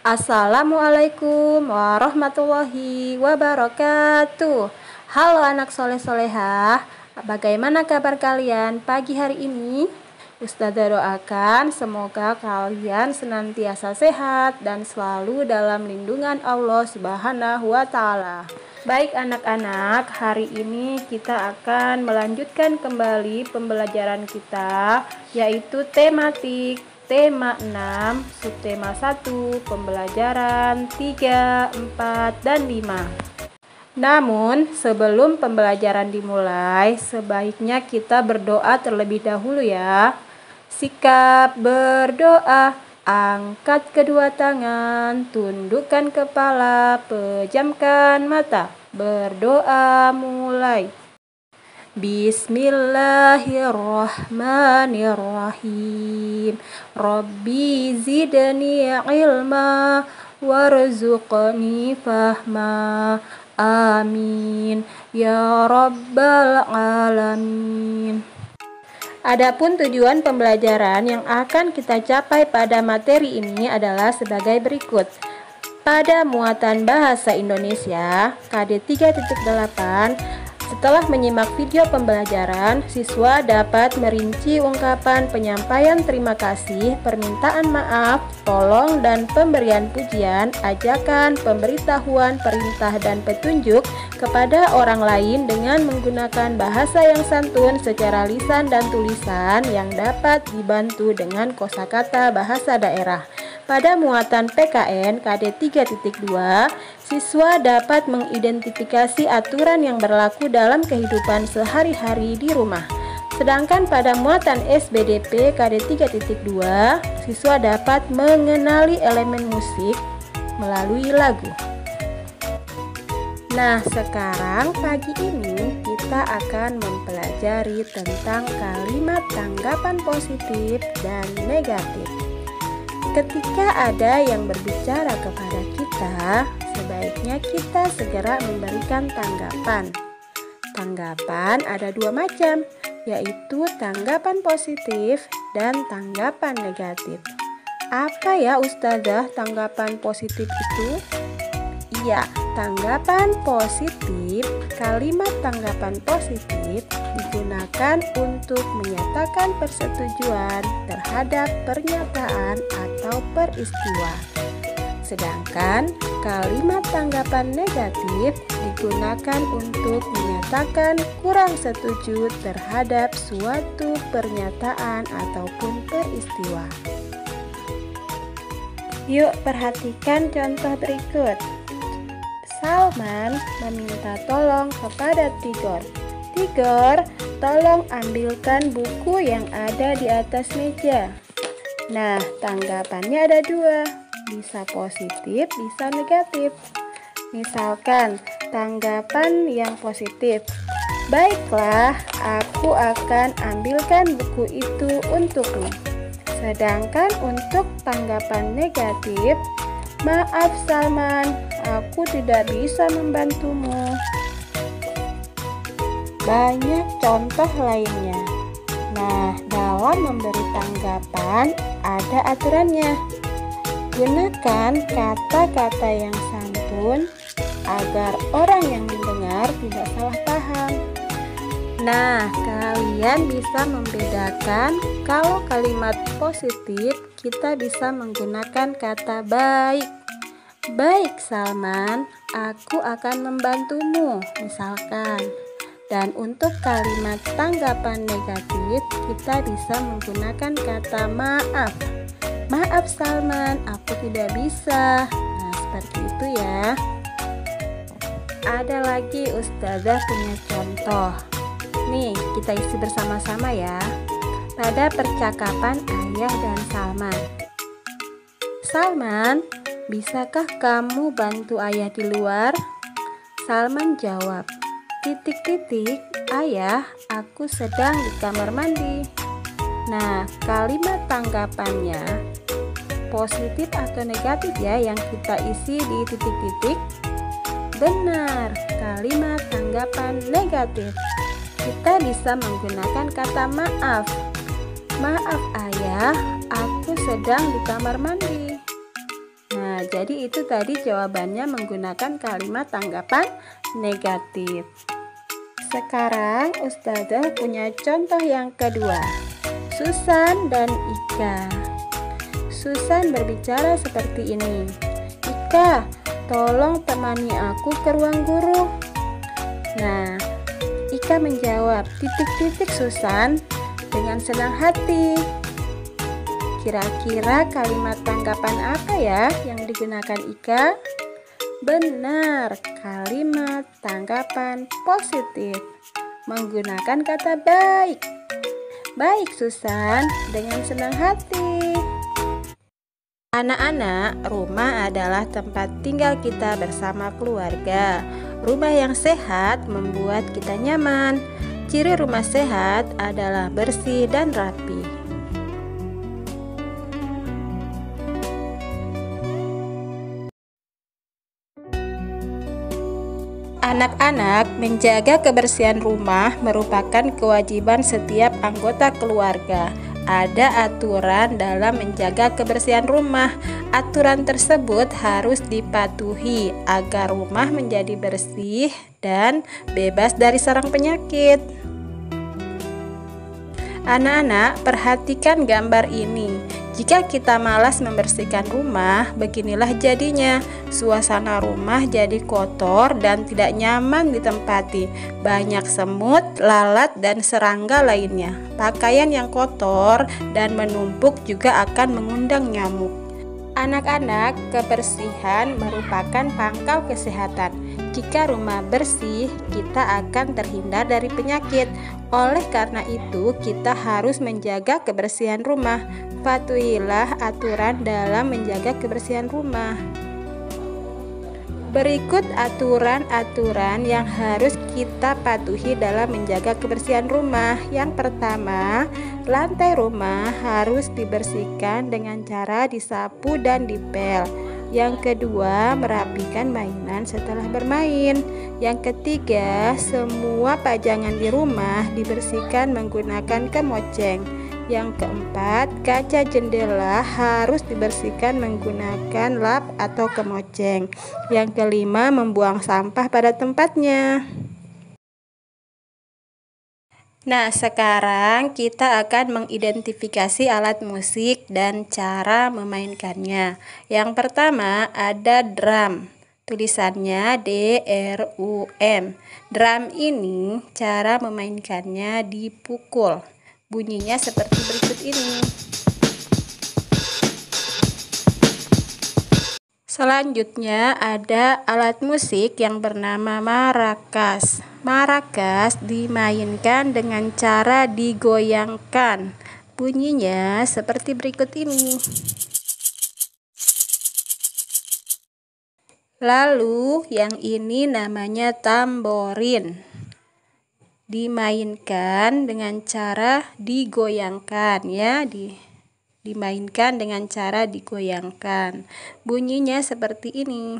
Assalamualaikum warahmatullahi wabarakatuh. Halo anak soleh-solehah, bagaimana kabar kalian pagi hari ini? Ustazah doakan semoga kalian senantiasa sehat dan selalu dalam lindungan Allah Subhanahu wa Ta'ala. Baik anak-anak, hari ini kita akan melanjutkan kembali pembelajaran kita, yaitu tematik tema 6, subtema 1, pembelajaran 3, 4, dan 5. Namun, sebelum pembelajaran dimulai, sebaiknya kita berdoa terlebih dahulu ya. Sikap berdoa, angkat kedua tangan, tundukkan kepala, pejamkan mata. Berdoa mulai. Bismillahirrahmanirrahim. Rabbi zidni ilma warzuqni fahma. Amin ya rabbal alamin. Adapun tujuan pembelajaran yang akan kita capai pada materi ini adalah sebagai berikut. Pada muatan bahasa Indonesia KD 3.8, setelah menyimak video pembelajaran, siswa dapat merinci ungkapan penyampaian terima kasih, permintaan maaf, tolong, dan pemberian pujian, ajakan, pemberitahuan, perintah, dan petunjuk kepada orang lain dengan menggunakan bahasa yang santun secara lisan dan tulisan yang dapat dibantu dengan kosakata bahasa daerah. Pada muatan PKN KD 3.2, siswa dapat mengidentifikasi aturan yang berlaku dalam kehidupan sehari-hari di rumah. Sedangkan pada muatan SBDP KD 3.2, siswa dapat mengenali elemen musik melalui lagu. Nah, sekarang pagi ini kita akan mempelajari tentang kalimat tanggapan positif dan negatif. Ketika ada yang berbicara kepada kita, sebaiknya kita segera memberikan tanggapan. Tanggapan ada dua macam, yaitu tanggapan positif dan tanggapan negatif. Apa ya Ustazah tanggapan positif itu? Iya, tanggapan positif, kalimat tanggapan positif digunakan untuk menyatakan persetujuan terhadap pernyataan atau peristiwa. Sedangkan kalimat tanggapan negatif digunakan untuk menyatakan kurang setuju terhadap suatu pernyataan ataupun peristiwa. Yuk perhatikan contoh berikut. Salman meminta tolong kepada Tigor. Tigor, tolong ambilkan buku yang ada di atas meja. Nah, tanggapannya ada dua, bisa positif, bisa negatif. Misalkan, tanggapan yang positif. Baiklah, aku akan ambilkan buku itu untukmu. Sedangkan untuk tanggapan negatif, maaf Salman, aku tidak bisa membantumu. Banyak contoh lainnya. Nah, dalam memberi tanggapan ada aturannya. Gunakan kata-kata yang santun agar orang yang mendengar tidak salah paham. Nah, kalian bisa membedakan kalau kalimat positif kita bisa menggunakan kata baik. Baik Salman, aku akan membantumu, misalkan. Dan untuk kalimat tanggapan negatif, kita bisa menggunakan kata maaf. Maaf Salman, aku tidak bisa. Nah, seperti itu ya. Ada lagi Ustazah punya contoh. Nih, kita isi bersama-sama ya. Pada percakapan ayah dan Salman. Salman, bisakah kamu bantu ayah di luar? Salman jawab, titik-titik, ayah, aku sedang di kamar mandi. Nah, kalimat tanggapannya positif atau negatif ya yang kita isi di titik-titik? Benar, kalimat tanggapan negatif. Kita bisa menggunakan kata maaf. Maaf ayah, aku sedang di kamar mandi. Nah, jadi itu tadi jawabannya menggunakan kalimat tanggapan negatif. Sekarang Ustazah punya contoh yang kedua, Susan dan Ika. Susan berbicara seperti ini, Ika, tolong temani aku ke ruang guru. Nah, Ika menjawab, titik-titik Susan, dengan senang hati. Kira-kira kalimat tanggapan apa ya yang digunakan Ika? Benar, kalimat tanggapan positif menggunakan kata baik. Baik Susan, dengan senang hati. Anak-anak, rumah adalah tempat tinggal kita bersama keluarga. Rumah yang sehat membuat kita nyaman. Ciri rumah sehat adalah bersih dan rapi. Anak-anak, menjaga kebersihan rumah merupakan kewajiban setiap anggota keluarga. Ada aturan dalam menjaga kebersihan rumah. Aturan tersebut harus dipatuhi agar rumah menjadi bersih dan bebas dari sarang penyakit. Anak-anak, perhatikan gambar ini. Jika kita malas membersihkan rumah, beginilah jadinya. Suasana rumah jadi kotor dan tidak nyaman ditempati. Banyak semut, lalat, dan serangga lainnya. Pakaian yang kotor dan menumpuk juga akan mengundang nyamuk. Anak-anak, kebersihan merupakan pangkal kesehatan. Jika rumah bersih, kita akan terhindar dari penyakit. Oleh karena itu, kita harus menjaga kebersihan rumah. Patuhilah aturan dalam menjaga kebersihan rumah. Berikut aturan-aturan yang harus kita patuhi dalam menjaga kebersihan rumah. Yang pertama, lantai rumah harus dibersihkan dengan cara disapu dan dipel. Yang kedua, merapikan mainan setelah bermain. Yang ketiga, semua pajangan di rumah dibersihkan menggunakan kemoceng. Yang keempat, kaca jendela harus dibersihkan menggunakan lap atau kemoceng. Yang kelima, membuang sampah pada tempatnya. Nah, sekarang kita akan mengidentifikasi alat musik dan cara memainkannya. Yang pertama ada drum. Tulisannya D-R-U-M. Drum ini cara memainkannya dipukul. Bunyinya seperti berikut ini. Selanjutnya ada alat musik yang bernama marakas. Marakas dimainkan dengan cara digoyangkan. Bunyinya seperti berikut ini. Lalu yang ini namanya tamborin. Dimainkan dengan cara digoyangkan ya, dimainkan dengan cara digoyangkan. Bunyinya seperti ini.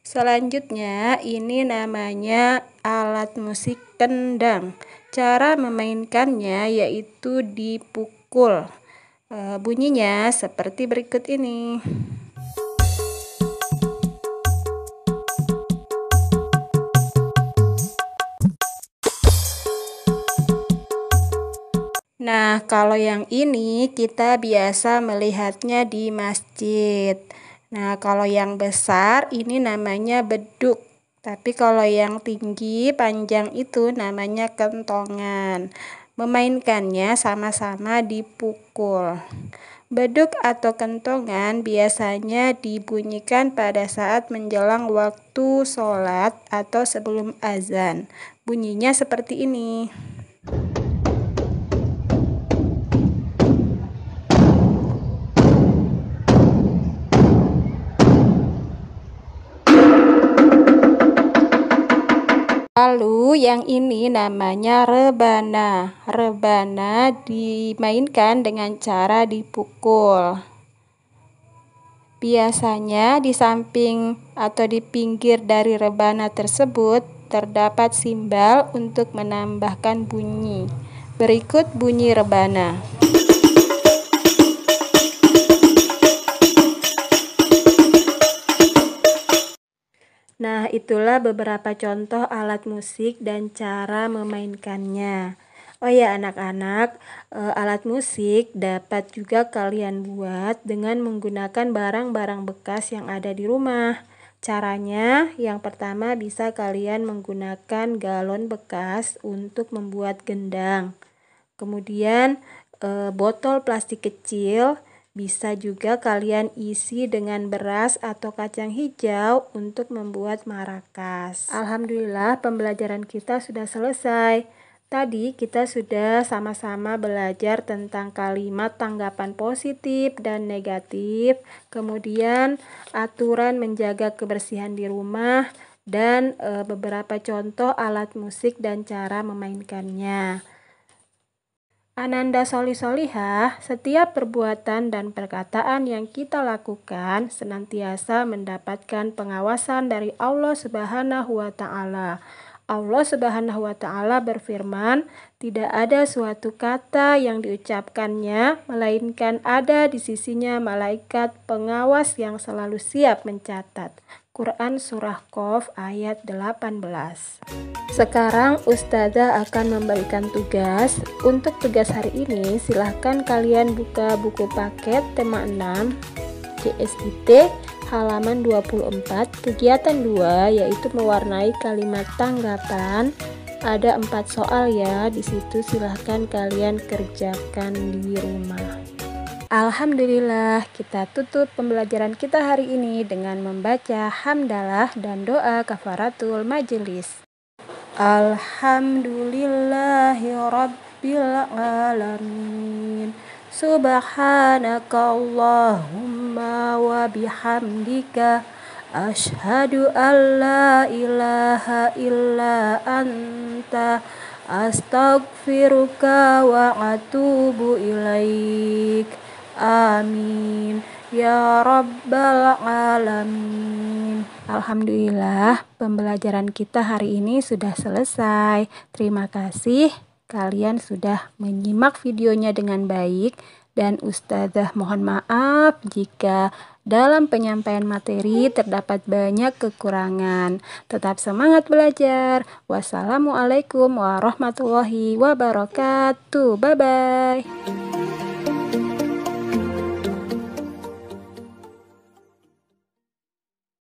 Selanjutnya ini namanya alat musik kendang. Cara memainkannya yaitu dipukul. Bunyinya seperti berikut ini. Nah, kalau yang ini kita biasa melihatnya di masjid. Nah, kalau yang besar ini namanya beduk. Tapi kalau yang tinggi panjang itu namanya kentongan. Memainkannya sama-sama dipukul. Beduk atau kentongan biasanya dibunyikan pada saat menjelang waktu sholat atau sebelum azan. Bunyinya seperti ini. Lalu yang ini namanya rebana. Rebana dimainkan dengan cara dipukul. Biasanya di samping atau di pinggir dari rebana tersebut terdapat simbal untuk menambahkan bunyi. Berikut bunyi rebana. Nah, itulah beberapa contoh alat musik dan cara memainkannya. Oh ya anak-anak, alat musik dapat juga kalian buat dengan menggunakan barang-barang bekas yang ada di rumah. Caranya, yang pertama bisa kalian menggunakan galon bekas untuk membuat gendang. Kemudian botol plastik kecil bisa juga kalian isi dengan beras atau kacang hijau untuk membuat marakas. Alhamdulillah pembelajaran kita sudah selesai. Tadi kita sudah sama-sama belajar tentang kalimat tanggapan positif dan negatif, kemudian aturan menjaga kebersihan di rumah, dan beberapa contoh alat musik dan cara memainkannya. Ananda Sholih Sholihah, setiap perbuatan dan perkataan yang kita lakukan senantiasa mendapatkan pengawasan dari Allah Subhanahu wa Ta'ala. Allah Subhanahu wa Ta'ala berfirman, tidak ada suatu kata yang diucapkannya melainkan ada di sisinya malaikat pengawas yang selalu siap mencatat. Quran Surah Qaf ayat 18. Sekarang Ustazah akan memberikan tugas. Untuk tugas hari ini silahkan kalian buka buku paket tema 6 CSIT halaman 24, kegiatan 2 yaitu mewarnai kalimat tanggapan. Ada 4 soal ya, di situ silahkan kalian kerjakan di rumah. Alhamdulillah, kita tutup pembelajaran kita hari ini dengan membaca hamdalah dan doa kafaratul majelis. Alhamdulillahi rabbil alamin. Subhanakallahumma wa bihamdika asyhadu an la ilaha illa anta astaghfiruka wa atubu ilaik. Amin ya rabbal alamin. Alhamdulillah pembelajaran kita hari ini sudah selesai. Terima kasih kalian sudah menyimak videonya dengan baik, dan Ustazah mohon maaf jika dalam penyampaian materi terdapat banyak kekurangan. Tetap semangat belajar. Wassalamualaikum warahmatullahi wabarakatuh. Bye bye.